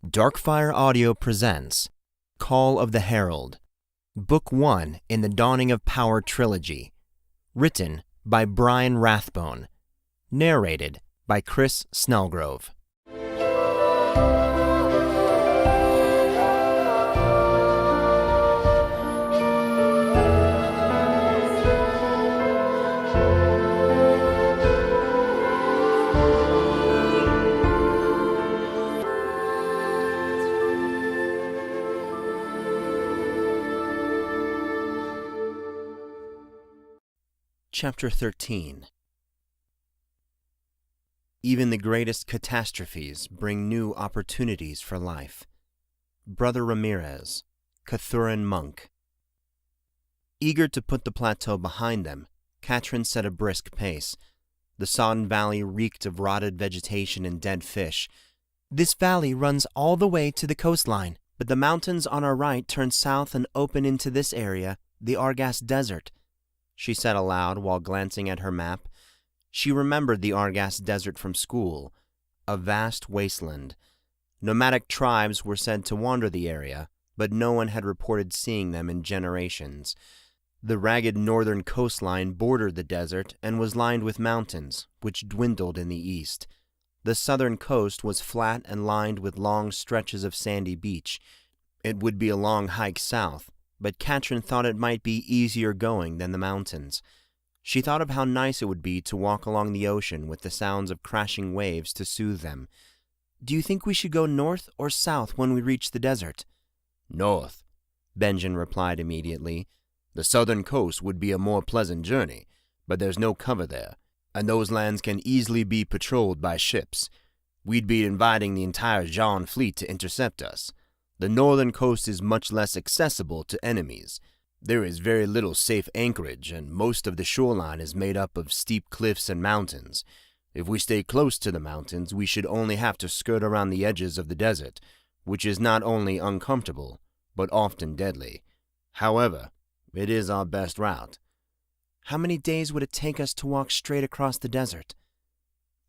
Darkfire Audio presents Call of the Herald, Book 1 in the Dawning of Power trilogy, written by Brian Rathbone, narrated by Chris Snellgrove. Chapter 13. Even the greatest catastrophes bring new opportunities for life. Brother Ramirez, Catrin Monk. Eager to put the plateau behind them, Catrin set a brisk pace. The sodden valley reeked of rotted vegetation and dead fish. This valley runs all the way to the coastline, but the mountains on our right turn south and open into this area, the Argas Desert, she said aloud while glancing at her map. She remembered the Argas Desert from school, a vast wasteland. Nomadic tribes were said to wander the area, but no one had reported seeing them in generations. The ragged northern coastline bordered the desert and was lined with mountains, which dwindled in the east. The southern coast was flat and lined with long stretches of sandy beach. It would be a long hike south, but Catrin thought it might be easier going than the mountains. She thought of how nice it would be to walk along the ocean with the sounds of crashing waves to soothe them. "Do you think we should go north or south when we reach the desert?" "North," Benjamin replied immediately. "The southern coast would be a more pleasant journey, but there's no cover there, and those lands can easily be patrolled by ships. We'd be inviting the entire Jean fleet to intercept us. The northern coast is much less accessible to enemies. There is very little safe anchorage, and most of the shoreline is made up of steep cliffs and mountains. If we stay close to the mountains, we should only have to skirt around the edges of the desert, which is not only uncomfortable, but often deadly. However, it is our best route." "How many days would it take us to walk straight across the desert?"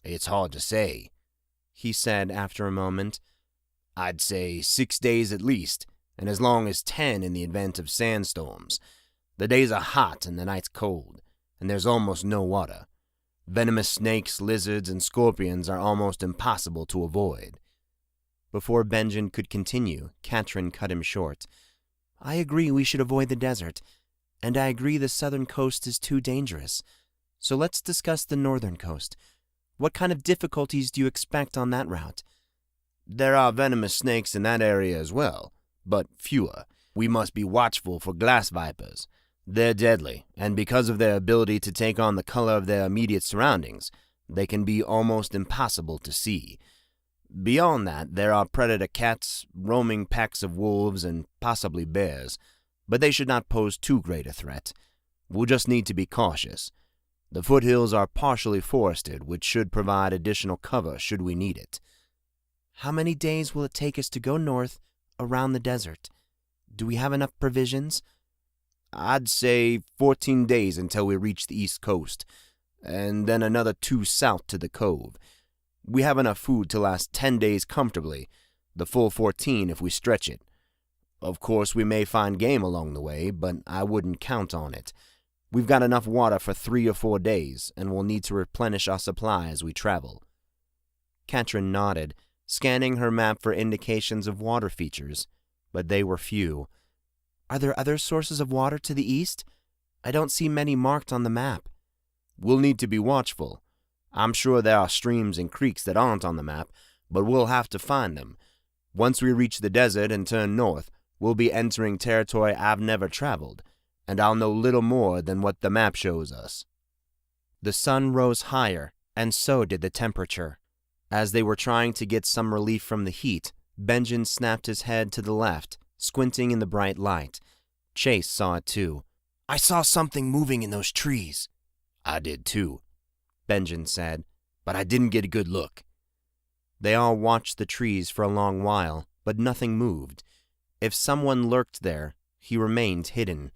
"It's hard to say," he said after a moment. "I'd say 6 days at least, and as long as 10 in the event of sandstorms. The days are hot and the nights cold, and there's almost no water. Venomous snakes, lizards, and scorpions are almost impossible to avoid." Before Benjamin could continue, Catrin cut him short. "I agree we should avoid the desert, and I agree the southern coast is too dangerous. So let's discuss the northern coast. What kind of difficulties do you expect on that route?" "There are venomous snakes in that area as well, but fewer. We must be watchful for glass vipers. They're deadly, and because of their ability to take on the color of their immediate surroundings, they can be almost impossible to see. Beyond that, there are predator cats, roaming packs of wolves, and possibly bears, but they should not pose too great a threat. We'll just need to be cautious. The foothills are partially forested, which should provide additional cover should we need it." "How many days will it take us to go north around the desert? Do we have enough provisions?" "I'd say 14 days until we reach the east coast, and then another 2 south to the cove. We have enough food to last 10 days comfortably, the full 14 if we stretch it. Of course, we may find game along the way, but I wouldn't count on it. We've got enough water for 3 or 4 days, and we'll need to replenish our supply as we travel." Catrin nodded, scanning her map for indications of water features, but they were few. "Are there other sources of water to the east? I don't see many marked on the map." "We'll need to be watchful. I'm sure there are streams and creeks that aren't on the map, but we'll have to find them. Once we reach the desert and turn north, we'll be entering territory I've never traveled, and I'll know little more than what the map shows us." The sun rose higher, and so did the temperature. As they were trying to get some relief from the heat, Benjamin snapped his head to the left, squinting in the bright light. Chase saw it too. "I saw something moving in those trees." "I did too," Benjamin said, "but I didn't get a good look." They all watched the trees for a long while, but nothing moved. If someone lurked there, he remained hidden.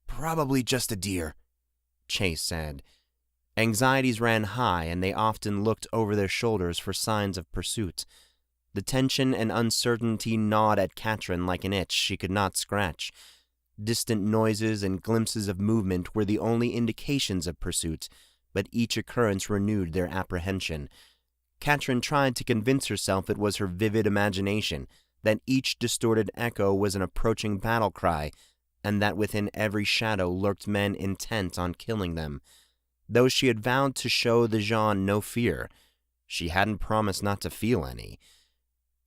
"Probably just a deer," Chase said. Anxieties ran high, and they often looked over their shoulders for signs of pursuit. The tension and uncertainty gnawed at Catrin like an itch she could not scratch. Distant noises and glimpses of movement were the only indications of pursuit, but each occurrence renewed their apprehension. Catrin tried to convince herself it was her vivid imagination, that each distorted echo was an approaching battle cry, and that within every shadow lurked men intent on killing them. Though she had vowed to show the Jean no fear, she hadn't promised not to feel any.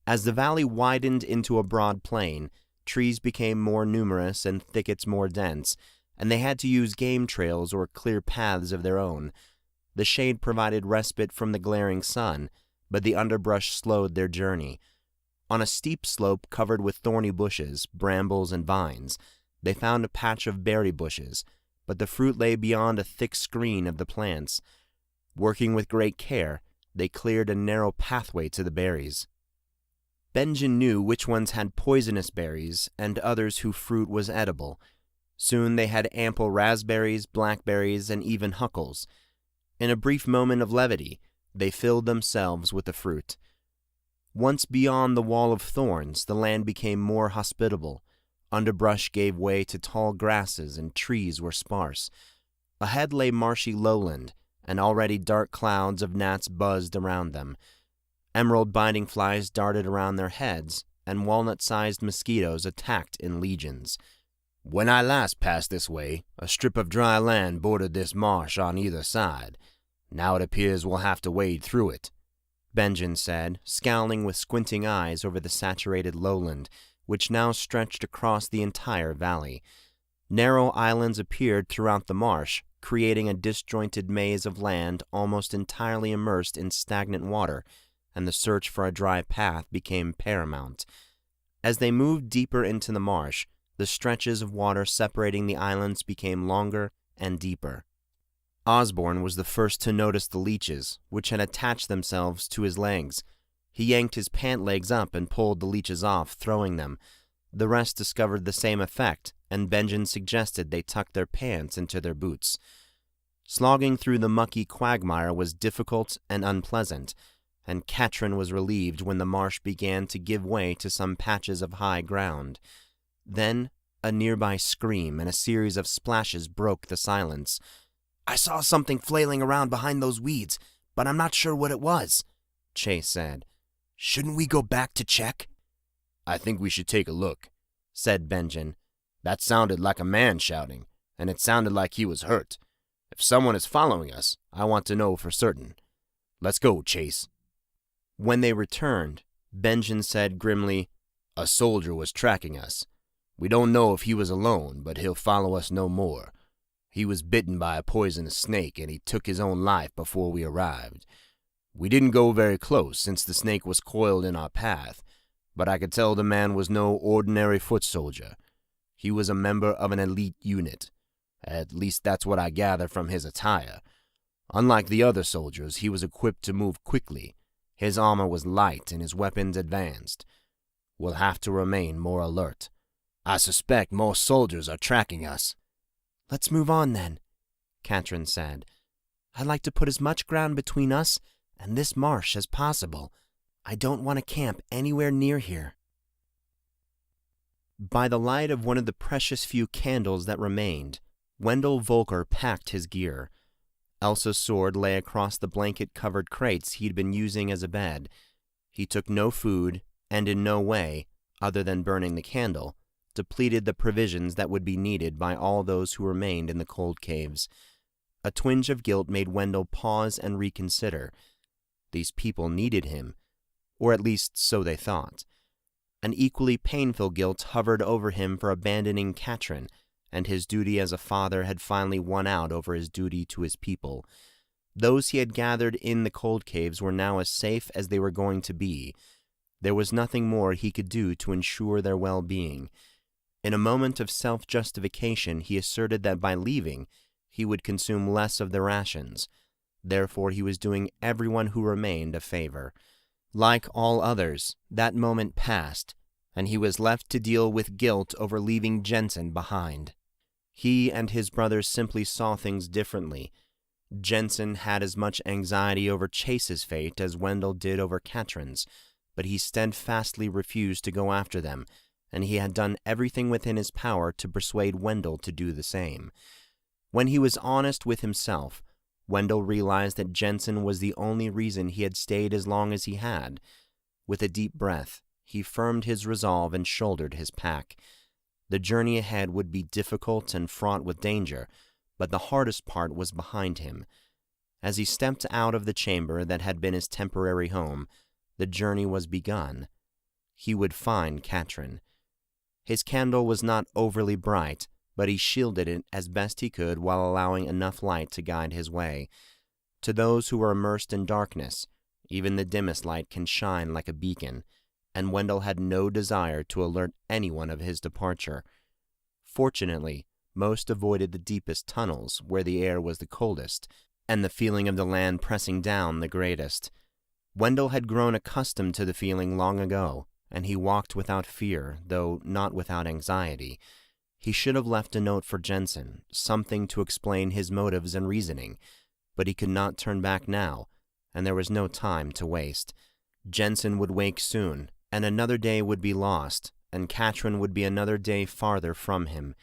As the valley widened into a broad plain, trees became more numerous and thickets more dense, and they had to use game trails or clear paths of their own. The shade provided respite from the glaring sun, but the underbrush slowed their journey. On a steep slope covered with thorny bushes, brambles, and vines, they found a patch of berry bushes, but the fruit lay beyond a thick screen of the plants. Working with great care, they cleared a narrow pathway to the berries. Benjen knew which ones had poisonous berries and others whose fruit was edible. Soon they had ample raspberries, blackberries, and even huckles. In a brief moment of levity, they filled themselves with the fruit. Once beyond the wall of thorns, the land became more hospitable. Underbrush gave way to tall grasses and trees were sparse. Ahead lay marshy lowland, and already dark clouds of gnats buzzed around them. Emerald binding flies darted around their heads, and walnut-sized mosquitoes attacked in legions. When I last passed this way, a strip of dry land bordered this marsh on either side. Now it appears we'll have to wade through it, Benjen said, scowling with squinting eyes over the saturated lowland, which now stretched across the entire valley. Narrow islands appeared throughout the marsh, creating a disjointed maze of land almost entirely immersed in stagnant water, and the search for a dry path became paramount. As they moved deeper into the marsh, the stretches of water separating the islands became longer and deeper. Osborne was the first to notice the leeches, which had attached themselves to his legs. He yanked his pant legs up and pulled the leeches off, throwing them. The rest discovered the same effect, and Benjen suggested they tuck their pants into their boots. Slogging through the mucky quagmire was difficult and unpleasant, and Catrin was relieved when the marsh began to give way to some patches of high ground. Then a nearby scream and a series of splashes broke the silence. "I saw something flailing around behind those weeds, but I'm not sure what it was," Chase said. "Shouldn't we go back to check?" "I think we should take a look," said Benjen. "That sounded like a man shouting, and it sounded like he was hurt. If someone is following us, I want to know for certain. Let's go, Chase." When they returned, Benjen said grimly, "A soldier was tracking us. We don't know if he was alone, but he'll follow us no more. He was bitten by a poisonous snake, and he took his own life before we arrived. We didn't go very close, since the snake was coiled in our path, but I could tell the man was no ordinary foot soldier. He was a member of an elite unit. At least that's what I gather from his attire. Unlike the other soldiers, he was equipped to move quickly. His armor was light and his weapons advanced. We'll have to remain more alert. I suspect more soldiers are tracking us." "Let's move on, then," Catrin said. "I'd like to put as much ground between us and this marsh as possible. I don't want to camp anywhere near here." By the light of one of the precious few candles that remained, Wendell Volker packed his gear. Elsa's sword lay across the blanket-covered crates he'd been using as a bed. He took no food, and in no way, other than burning the candle, depleted the provisions that would be needed by all those who remained in the cold caves. A twinge of guilt made Wendell pause and reconsider. These people needed him, or at least so they thought. An equally painful guilt hovered over him for abandoning Catrin, and his duty as a father had finally won out over his duty to his people. Those he had gathered in the cold caves were now as safe as they were going to be. There was nothing more he could do to ensure their well-being. In a moment of self-justification, he asserted that by leaving, he would consume less of the rations. Therefore, he was doing everyone who remained a favor. Like all others, that moment passed, and he was left to deal with guilt over leaving Jensen behind. He and his brothers simply saw things differently. Jensen had as much anxiety over Chase's fate as Wendell did over Catrin's, but he steadfastly refused to go after them, and he had done everything within his power to persuade Wendell to do the same. When he was honest with himself, Wendell realized that Jensen was the only reason he had stayed as long as he had. With a deep breath, he firmed his resolve and shouldered his pack. The journey ahead would be difficult and fraught with danger, but the hardest part was behind him. As he stepped out of the chamber that had been his temporary home, the journey was begun. He would find Catrin. His candle was not overly bright, but he shielded it as best he could while allowing enough light to guide his way. To those who are immersed in darkness, even the dimmest light can shine like a beacon, and Wendell had no desire to alert anyone of his departure. Fortunately, most avoided the deepest tunnels, where the air was the coldest, and the feeling of the land pressing down the greatest. Wendell had grown accustomed to the feeling long ago, and he walked without fear, though not without anxiety. He should have left a note for Jensen, something to explain his motives and reasoning, but he could not turn back now, and there was no time to waste. Jensen would wake soon, and another day would be lost, and Catrin would be another day farther from him.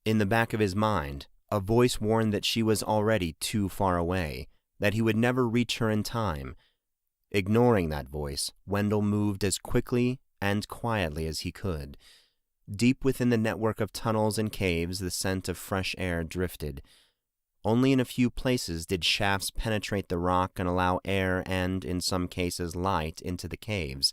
In the back of his mind, a voice warned that she was already too far away, that he would never reach her in time. Ignoring that voice, Wendell moved as quickly and quietly as he could. Deep within the network of tunnels and caves, the scent of fresh air drifted. Only in a few places did shafts penetrate the rock and allow air and, in some cases, light into the caves.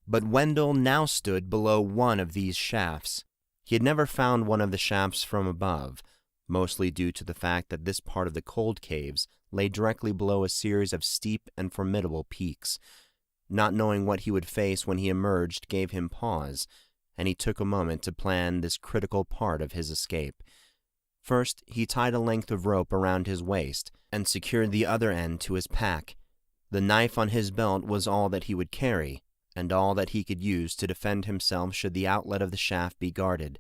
But Wendell now stood below one of these shafts. He had never found one of the shafts from above, mostly due to the fact that this part of the cold caves lay directly below a series of steep and formidable peaks. Not knowing what he would face when he emerged gave him pause, and he took a moment to plan this critical part of his escape. First, he tied a length of rope around his waist and secured the other end to his pack. The knife on his belt was all that he would carry, and all that he could use to defend himself should the outlet of the shaft be guarded.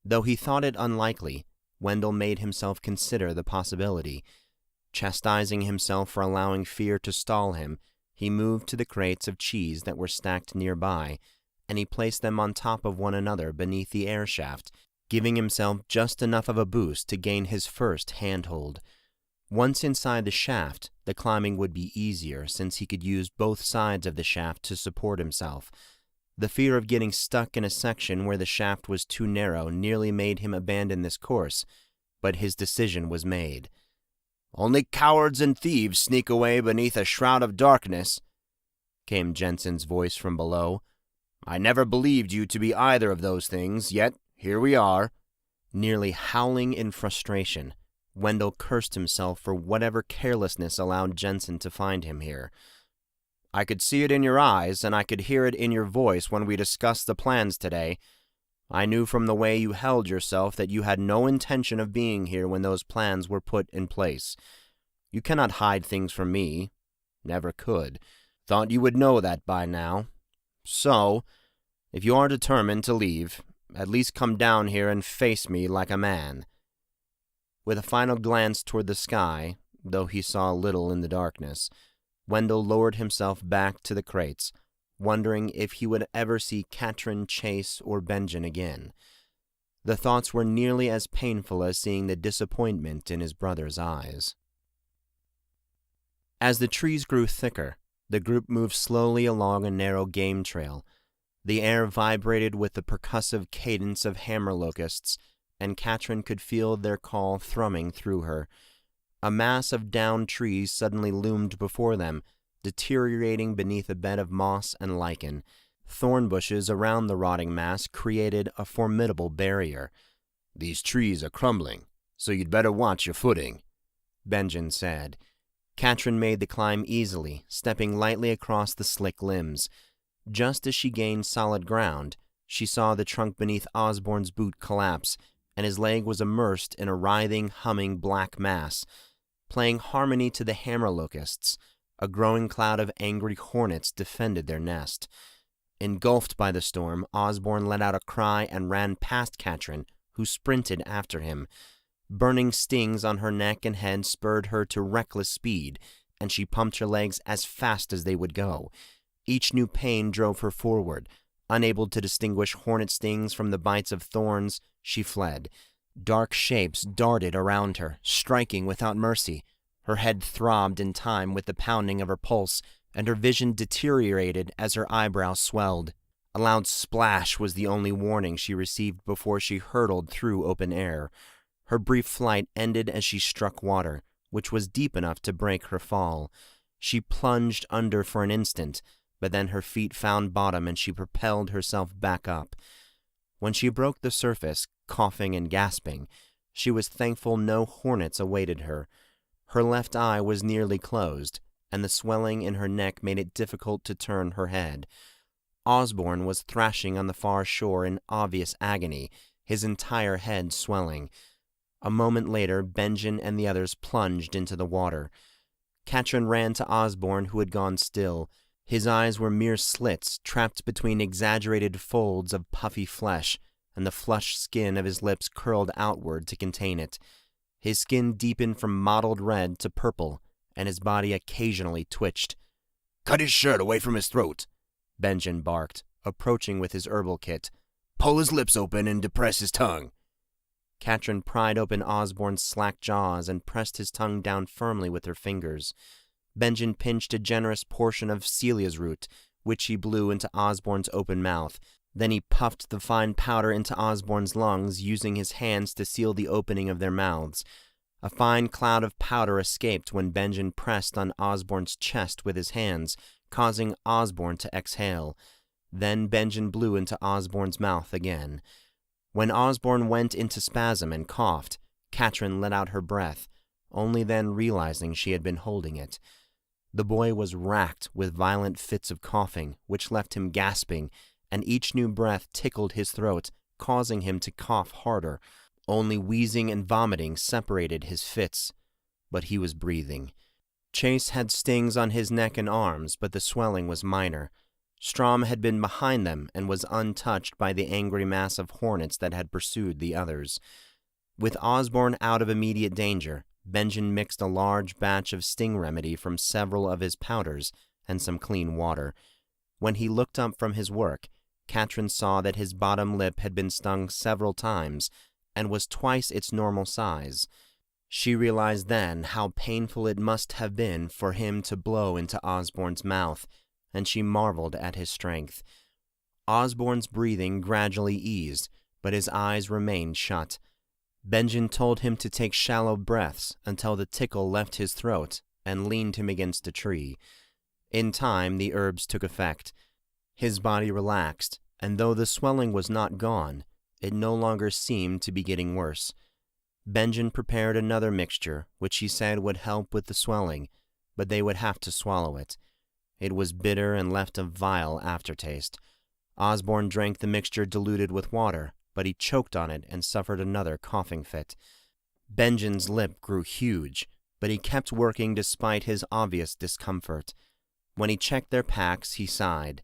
Though he thought it unlikely, Wendell made himself consider the possibility. Chastising himself for allowing fear to stall him, he moved to the crates of cheese that were stacked nearby, and he placed them on top of one another beneath the air shaft, giving himself just enough of a boost to gain his first handhold. Once inside the shaft, the climbing would be easier since he could use both sides of the shaft to support himself. The fear of getting stuck in a section where the shaft was too narrow nearly made him abandon this course, but his decision was made. "Only cowards and thieves sneak away beneath a shroud of darkness," came Jensen's voice from below. "I never believed you to be either of those things, yet here we are." Nearly howling in frustration, Wendell cursed himself for whatever carelessness allowed Jensen to find him here. "I could see it in your eyes, and I could hear it in your voice when we discussed the plans today. I knew from the way you held yourself that you had no intention of being here when those plans were put in place. You cannot hide things from me. Never could. Thought you would know that by now. So, if you are determined to leave, at least come down here and face me like a man." With a final glance toward the sky, though he saw little in the darkness, Wendell lowered himself back to the crates, wondering if he would ever see Catrin, Chase, or Benjen again. The thoughts were nearly as painful as seeing the disappointment in his brother's eyes. As the trees grew thicker, the group moved slowly along a narrow game trail. The air vibrated with the percussive cadence of hammer locusts, and Catrin could feel their call thrumming through her. A mass of downed trees suddenly loomed before them, deteriorating beneath a bed of moss and lichen. Thorn bushes around the rotting mass created a formidable barrier. "These trees are crumbling, so you'd better watch your footing," Benjen said. Catrin made the climb easily, stepping lightly across the slick limbs. Just as she gained solid ground, she saw the trunk beneath Osborne's boot collapse, and his leg was immersed in a writhing, humming black mass. Playing harmony to the hammer locusts, a growing cloud of angry hornets defended their nest. Engulfed by the storm, Osborne let out a cry and ran past Catrin, who sprinted after him. Burning stings on her neck and head spurred her to reckless speed, and she pumped her legs as fast as they would go. Each new pain drove her forward. Unable to distinguish hornet stings from the bites of thorns, she fled. Dark shapes darted around her, striking without mercy. Her head throbbed in time with the pounding of her pulse, and her vision deteriorated as her eyebrows swelled. A loud splash was the only warning she received before she hurtled through open air. Her brief flight ended as she struck water, which was deep enough to break her fall. She plunged under for an instant, but then her feet found bottom and she propelled herself back up. When she broke the surface, coughing and gasping, she was thankful no hornets awaited her. Her left eye was nearly closed, and the swelling in her neck made it difficult to turn her head. Osborne was thrashing on the far shore in obvious agony, his entire head swelling. A moment later, Benjen and the others plunged into the water. Catrin ran to Osborne, who had gone still. His eyes were mere slits, trapped between exaggerated folds of puffy flesh, and the flushed skin of his lips curled outward to contain it. His skin deepened from mottled red to purple, and his body occasionally twitched. "Cut his shirt away from his throat," Benjen barked, approaching with his herbal kit. "Pull his lips open and depress his tongue." Catrin pried open Osborne's slack jaws and pressed his tongue down firmly with her fingers. Benjen pinched a generous portion of Celia's root, which he blew into Osborne's open mouth. Then he puffed the fine powder into Osborne's lungs, using his hands to seal the opening of their mouths. A fine cloud of powder escaped when Benjen pressed on Osborne's chest with his hands, causing Osborne to exhale. Then Benjen blew into Osborne's mouth again. When Osborne went into spasm and coughed, Catrin let out her breath, only then realizing she had been holding it. The boy was racked with violent fits of coughing, which left him gasping, and each new breath tickled his throat, causing him to cough harder. Only wheezing and vomiting separated his fits, but he was breathing. Chase had stings on his neck and arms, but the swelling was minor. Strom had been behind them and was untouched by the angry mass of hornets that had pursued the others. With Osborne out of immediate danger, Benjen mixed a large batch of sting remedy from several of his powders and some clean water. When he looked up from his work, Catrin saw that his bottom lip had been stung several times and was twice its normal size. She realized then how painful it must have been for him to blow into Osborne's mouth, and she marveled at his strength. Osborne's breathing gradually eased, but his eyes remained shut. Benjen told him to take shallow breaths until the tickle left his throat and leaned him against a tree. In time, the herbs took effect. His body relaxed, and though the swelling was not gone, it no longer seemed to be getting worse. Benjen prepared another mixture, which he said would help with the swelling, but they would have to swallow it. It was bitter and left a vile aftertaste. Osborne drank the mixture diluted with water, but he choked on it and suffered another coughing fit. Benjen's lip grew huge, but he kept working despite his obvious discomfort. When he checked their packs, he sighed.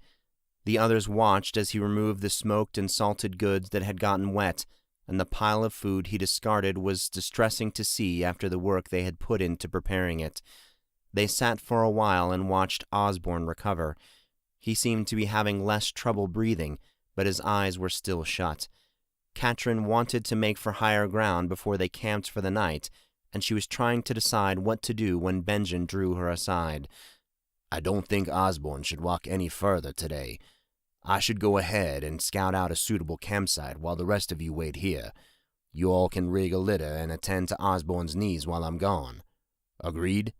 The others watched as he removed the smoked and salted goods that had gotten wet, and the pile of food he discarded was distressing to see after the work they had put into preparing it. They sat for a while and watched Osborne recover. He seemed to be having less trouble breathing, but his eyes were still shut. Catrin wanted to make for higher ground before they camped for the night, and she was trying to decide what to do when Benjen drew her aside. "I don't think Osborne should walk any further today. I should go ahead and scout out a suitable campsite while the rest of you wait here. You all can rig a litter and attend to Osborne's needs while I'm gone. Agreed?"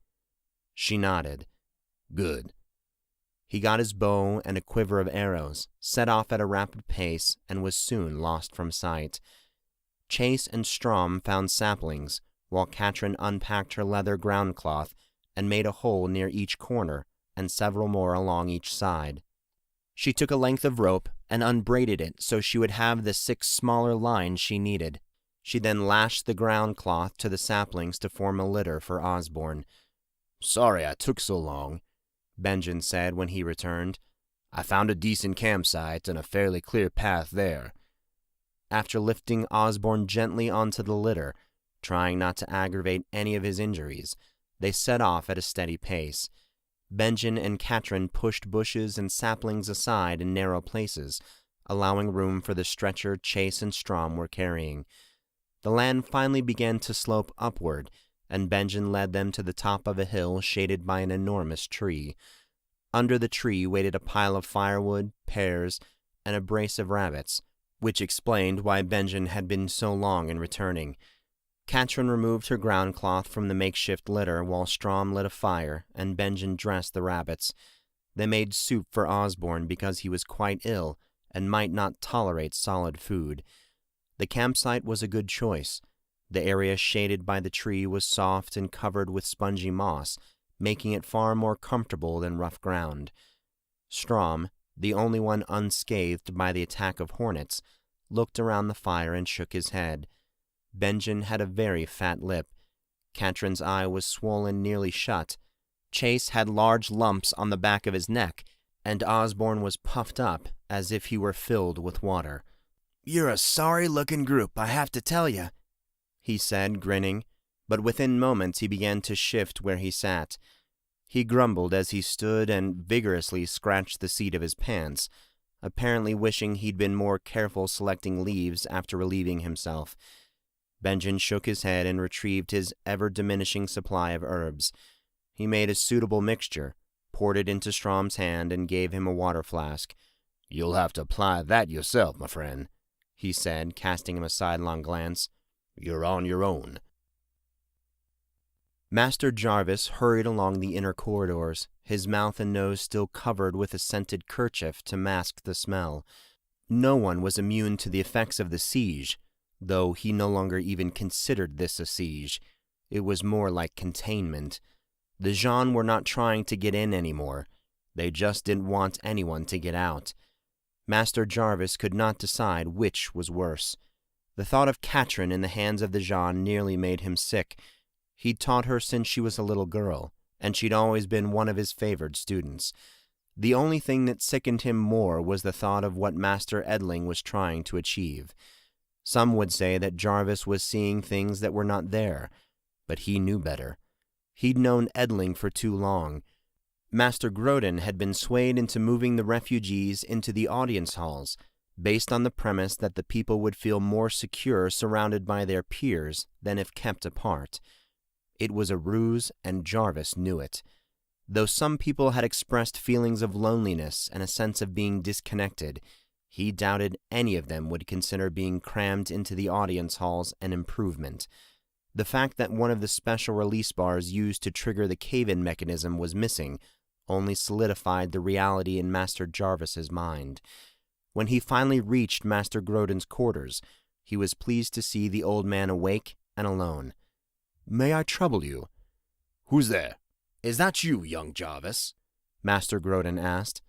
She nodded. "Good." He got his bow and a quiver of arrows, set off at a rapid pace, and was soon lost from sight. Chase and Strom found saplings, while Catrin unpacked her leather ground cloth and made a hole near each corner and several more along each side. She took a length of rope and unbraided it so she would have the 6 smaller lines she needed. She then lashed the ground cloth to the saplings to form a litter for Osborne. "Sorry I took so long," Benjen said when he returned. "I found a decent campsite and a fairly clear path there." After lifting Osborne gently onto the litter, trying not to aggravate any of his injuries, they set off at a steady pace. Benjen and Catrin pushed bushes and saplings aside in narrow places, allowing room for the stretcher Chase and Strom were carrying. The land finally began to slope upward, and Benjen led them to the top of a hill shaded by an enormous tree. Under the tree waited a pile of firewood, pears, and a brace of rabbits, which explained why Benjen had been so long in returning. Catrin removed her ground cloth from the makeshift litter while Strom lit a fire and Benjen dressed the rabbits. They made soup for Osborne because he was quite ill and might not tolerate solid food. The campsite was a good choice. The area shaded by the tree was soft and covered with spongy moss, making it far more comfortable than rough ground. Strom, the only one unscathed by the attack of hornets, looked around the fire and shook his head. Benjen had a very fat lip. Catrin's eye was swollen nearly shut. Chase had large lumps on the back of his neck, and Osborne was puffed up as if he were filled with water. "You're a sorry-looking group, I have to tell you," he said, grinning, but within moments he began to shift where he sat. He grumbled as he stood and vigorously scratched the seat of his pants, apparently wishing he'd been more careful selecting leaves after relieving himself. Benjen shook his head and retrieved his ever-diminishing supply of herbs. He made a suitable mixture, poured it into Strom's hand, and gave him a water flask. "You'll have to apply that yourself, my friend," he said, casting him a sidelong glance. "You're on your own." Master Jarvis hurried along the inner corridors, his mouth and nose still covered with a scented kerchief to mask the smell. No one was immune to the effects of the siege, though he no longer even considered this a siege. It was more like containment. The Jean were not trying to get in anymore. They just didn't want anyone to get out. Master Jarvis could not decide which was worse. The thought of Catrin in the hands of the Jean nearly made him sick. He'd taught her since she was a little girl, and she'd always been one of his favored students. The only thing that sickened him more was the thought of what Master Edling was trying to achieve. Some would say that Jarvis was seeing things that were not there, but he knew better. He'd known Edling for too long. Master Grodin had been swayed into moving the refugees into the audience halls, based on the premise that the people would feel more secure surrounded by their peers than if kept apart. It was a ruse, and Jarvis knew it. Though some people had expressed feelings of loneliness and a sense of being disconnected, he doubted any of them would consider being crammed into the audience halls an improvement. The fact that one of the special release bars used to trigger the cave-in mechanism was missing only solidified the reality in Master Jarvis's mind. When he finally reached Master Grodin's quarters, he was pleased to see the old man awake and alone. "May I trouble you?" "Who's there? Is that you, young Jarvis?" Master Grodin asked.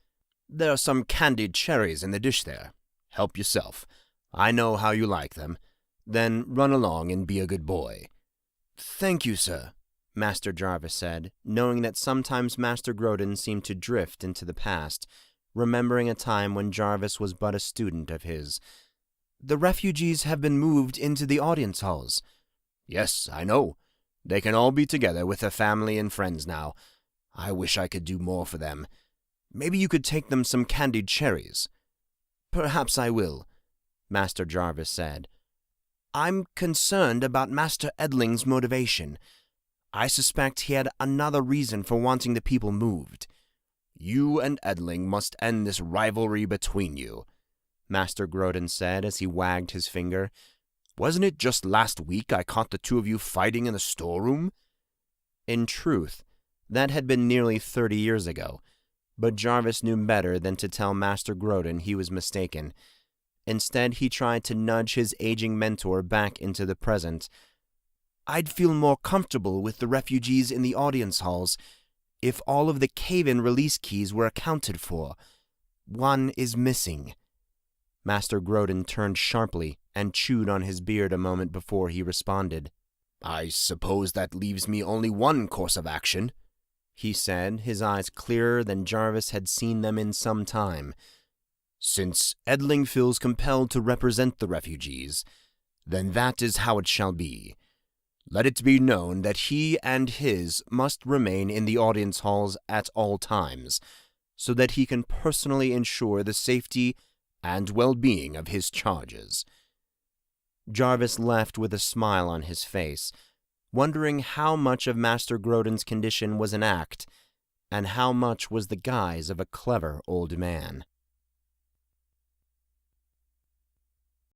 "There are some candied cherries in the dish there. Help yourself. I know how you like them. Then run along and be a good boy." "Thank you, sir," Master Jarvis said, knowing that sometimes Master Grodin seemed to drift into the past, remembering a time when Jarvis was but a student of his. "The refugees have been moved into the audience halls." "Yes, I know. They can all be together with their family and friends now. I wish I could do more for them. Maybe you could take them some candied cherries." "Perhaps I will," Master Jarvis said. "I'm concerned about Master Edling's motivation. I suspect he had another reason for wanting the people moved." "You and Edling must end this rivalry between you," Master Grodin said as he wagged his finger. "Wasn't it just last week I caught the two of you fighting in the storeroom?" In truth, that had been nearly 30 years ago, but Jarvis knew better than to tell Master Grodin he was mistaken. Instead, he tried to nudge his aging mentor back into the present. "I'd feel more comfortable with the refugees in the audience halls if all of the cave-in release keys were accounted for. One is missing." Master Grodin turned sharply and chewed on his beard a moment before he responded. "I suppose that leaves me only one course of action," he said, his eyes clearer than Jarvis had seen them in some time. "Since Edling feels compelled to represent the refugees, then that is how it shall be. Let it be known that he and his must remain in the audience halls at all times, so that he can personally ensure the safety and well-being of his charges." Jarvis left with a smile on his face, wondering how much of Master Grodin's condition was an act, and how much was the guise of a clever old man.